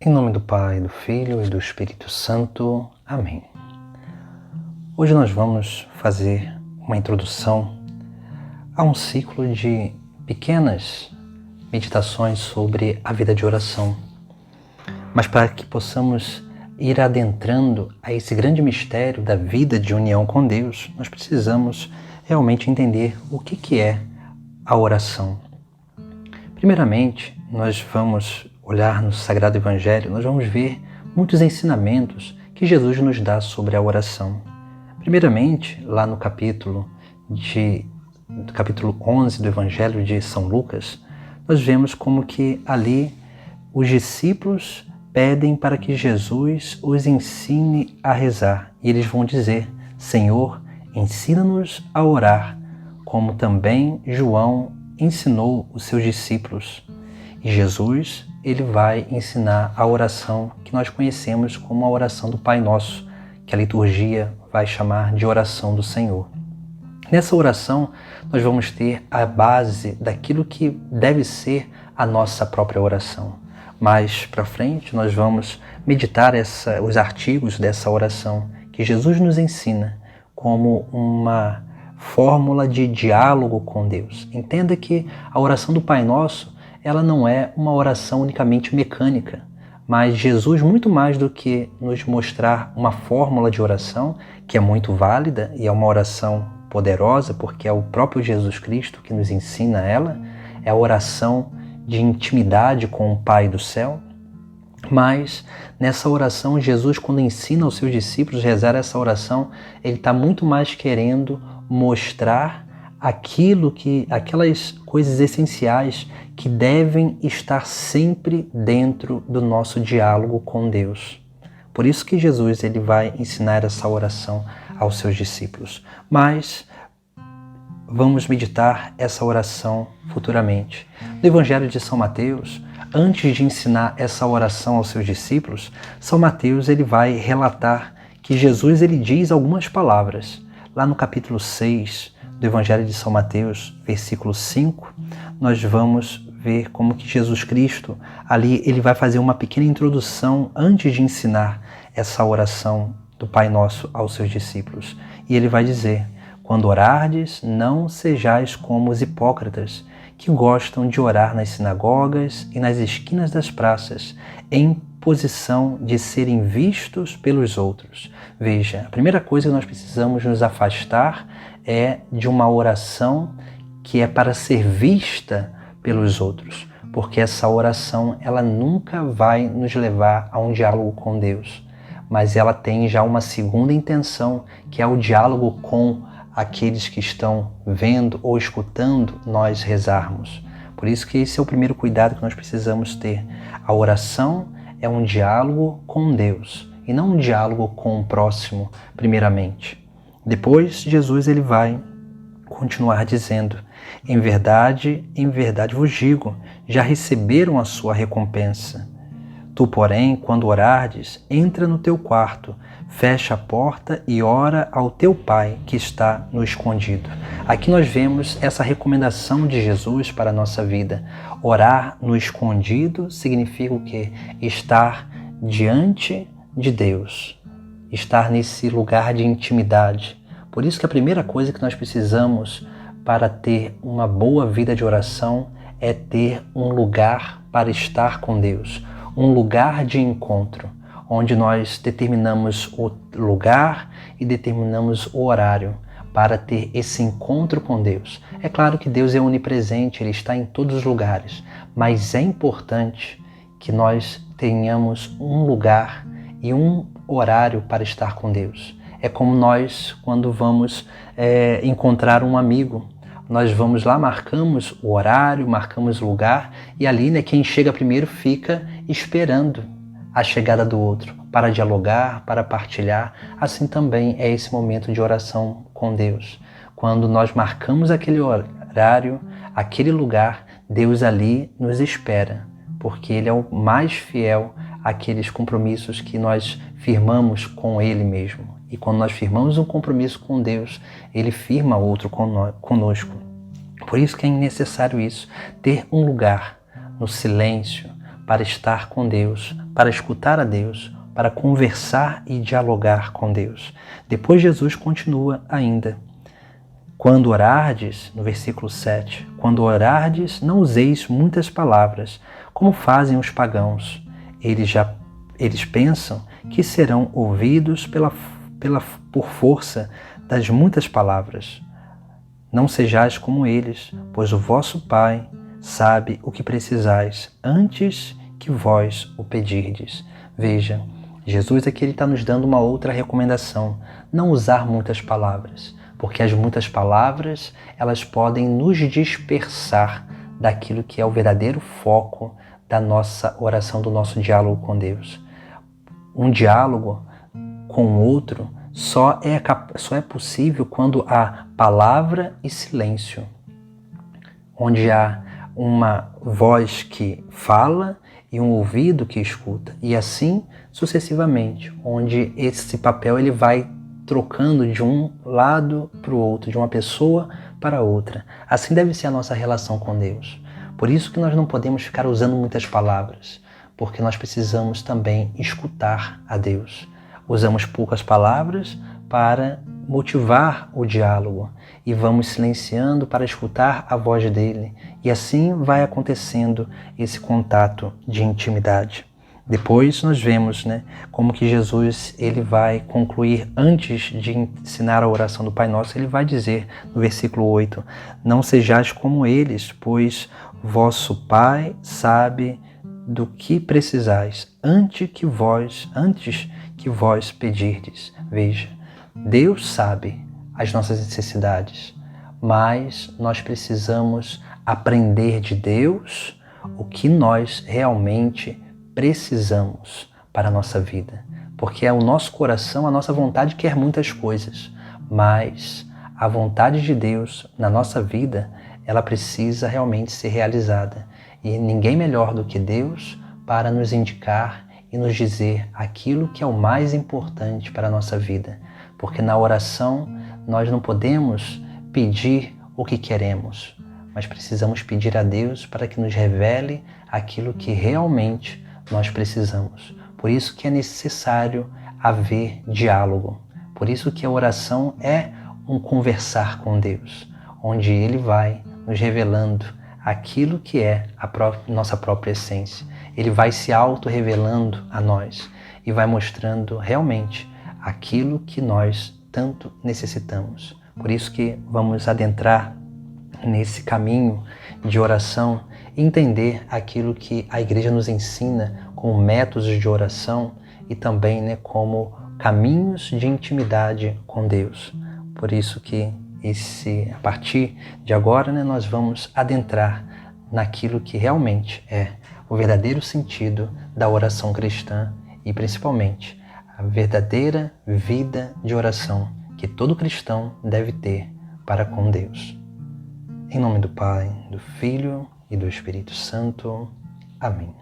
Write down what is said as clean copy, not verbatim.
Em nome do Pai, do Filho e do Espírito Santo. Amém. Hoje nós vamos fazer uma introdução a um ciclo de pequenas meditações sobre a vida de oração. Mas para que possamos ir adentrando a esse grande mistério da vida de união com Deus, nós precisamos realmente entender o que é a oração. Primeiramente, nós vamos olhar no Sagrado Evangelho, nós vamos ver muitos ensinamentos que Jesus nos dá sobre a oração. Primeiramente, lá no capítulo 11 do Evangelho de São Lucas, nós vemos como que ali os discípulos pedem para que Jesus os ensine a rezar. E eles vão dizer: Senhor, ensina-nos a orar, como também João ensinou os seus discípulos. E Jesus, ele vai ensinar a oração que nós conhecemos como a oração do Pai Nosso, que a liturgia vai chamar de oração do Senhor. Nessa oração, nós vamos ter a base daquilo que deve ser a nossa própria oração. Mais para frente, nós vamos meditar os artigos dessa oração que Jesus nos ensina como uma fórmula de diálogo com Deus. Entenda que a oração do Pai Nosso, ela não é uma oração unicamente mecânica, mas Jesus, muito mais do que nos mostrar uma fórmula de oração, que é muito válida e é uma oração poderosa, porque é o próprio Jesus Cristo que nos ensina ela, é a oração de intimidade com o Pai do céu. Mas nessa oração, Jesus, quando ensina aos seus discípulos a rezar essa oração, ele está muito mais querendo mostrar aquelas coisas essenciais que devem estar sempre dentro do nosso diálogo com Deus. Por isso que Jesus ele vai ensinar essa oração aos seus discípulos. Mas vamos meditar essa oração futuramente. No Evangelho de São Mateus, antes de ensinar essa oração aos seus discípulos, São Mateus ele vai relatar que Jesus ele diz algumas palavras. Lá no capítulo 6 do Evangelho de São Mateus, versículo 5, nós vamos ver como que Jesus Cristo, ali ele vai fazer uma pequena introdução antes de ensinar essa oração do Pai Nosso aos seus discípulos. E ele vai dizer: quando orardes, não sejais como os hipócritas, que gostam de orar nas sinagogas e nas esquinas das praças, em posição de serem vistos pelos outros. Veja, a primeira coisa que nós precisamos nos afastar é de uma oração que é para ser vista pelos outros, porque essa oração ela nunca vai nos levar a um diálogo com Deus, mas ela tem já uma segunda intenção, que é o diálogo com aqueles que estão vendo ou escutando nós rezarmos. Por isso que esse é o primeiro cuidado que nós precisamos ter. A oração é um diálogo com Deus e não um diálogo com o próximo, primeiramente. Depois, Jesus ele vai continuar dizendo: em verdade vos digo, já receberam a sua recompensa. Tu, porém, quando orardes, entra no teu quarto, fecha a porta e ora ao teu Pai que está no escondido. Aqui nós vemos essa recomendação de Jesus para a nossa vida. Orar no escondido significa o quê? Estar diante de Deus, estar nesse lugar de intimidade. Por isso que a primeira coisa que nós precisamos para ter uma boa vida de oração é ter um lugar para estar com Deus, um lugar de encontro, onde nós determinamos o lugar e determinamos o horário para ter esse encontro com Deus. É claro que Deus é onipresente, Ele está em todos os lugares, mas é importante que nós tenhamos um lugar e um horário para estar com Deus. É como nós, quando vamos encontrar um amigo, nós vamos lá, marcamos o horário, marcamos o lugar e ali, quem chega primeiro fica esperando a chegada do outro para dialogar, para partilhar. Assim também é esse momento de oração com Deus. Quando nós marcamos aquele horário, aquele lugar, Deus ali nos espera, porque Ele é o mais fiel àqueles compromissos que nós firmamos com Ele mesmo. E quando nós firmamos um compromisso com Deus, Ele firma outro conosco. Por isso que é necessário isso, ter um lugar no silêncio para estar com Deus, para escutar a Deus, para conversar e dialogar com Deus. Depois Jesus continua ainda. Quando orardes, no versículo 7, quando orardes, não useis muitas palavras, como fazem os pagãos. Eles pensam que serão ouvidos por força das muitas palavras. Não sejais como eles, pois o vosso Pai sabe o que precisais antes que vós o pedirdes. Veja, Jesus aqui está nos dando uma outra recomendação, não usar muitas palavras, porque as muitas palavras elas podem nos dispersar daquilo que é o verdadeiro foco da nossa oração, do nosso diálogo com Deus. Um diálogo com o outro só é possível quando há palavra e silêncio, onde há uma voz que fala e um ouvido que escuta, e assim sucessivamente, onde esse papel ele vai trocando de um lado para o outro, de uma pessoa para outra. Assim deve ser a nossa relação com Deus. Por isso que nós não podemos ficar usando muitas palavras, porque nós precisamos também escutar a Deus. Usamos poucas palavras para motivar o diálogo e vamos silenciando para escutar a voz dele. E assim vai acontecendo esse contato de intimidade. Depois nós vemos, como que Jesus ele vai concluir, antes de ensinar a oração do Pai Nosso, ele vai dizer no versículo 8, não sejais como eles, pois vosso Pai sabe do que precisais antes que vós pedirdes. Veja, Deus sabe as nossas necessidades, mas nós precisamos aprender de Deus o que nós realmente precisamos para a nossa vida. Porque é o nosso coração, a nossa vontade quer muitas coisas, mas a vontade de Deus na nossa vida, ela precisa realmente ser realizada. E ninguém melhor do que Deus para nos indicar e nos dizer aquilo que é o mais importante para a nossa vida. Porque na oração nós não podemos pedir o que queremos, mas precisamos pedir a Deus para que nos revele aquilo que realmente nós precisamos. Por isso que é necessário haver diálogo. Por isso que a oração é um conversar com Deus, onde Ele vai nos revelando aquilo que é a nossa própria essência. Ele vai se auto-revelando a nós e vai mostrando realmente aquilo que nós tanto necessitamos. Por isso que vamos adentrar nesse caminho de oração e entender aquilo que a Igreja nos ensina como métodos de oração e também como caminhos de intimidade com Deus. Por isso que a partir de agora nós vamos adentrar naquilo que realmente é o verdadeiro sentido da oração cristã e principalmente a verdadeira vida de oração que todo cristão deve ter para com Deus. Em nome do Pai, do Filho e do Espírito Santo. Amém.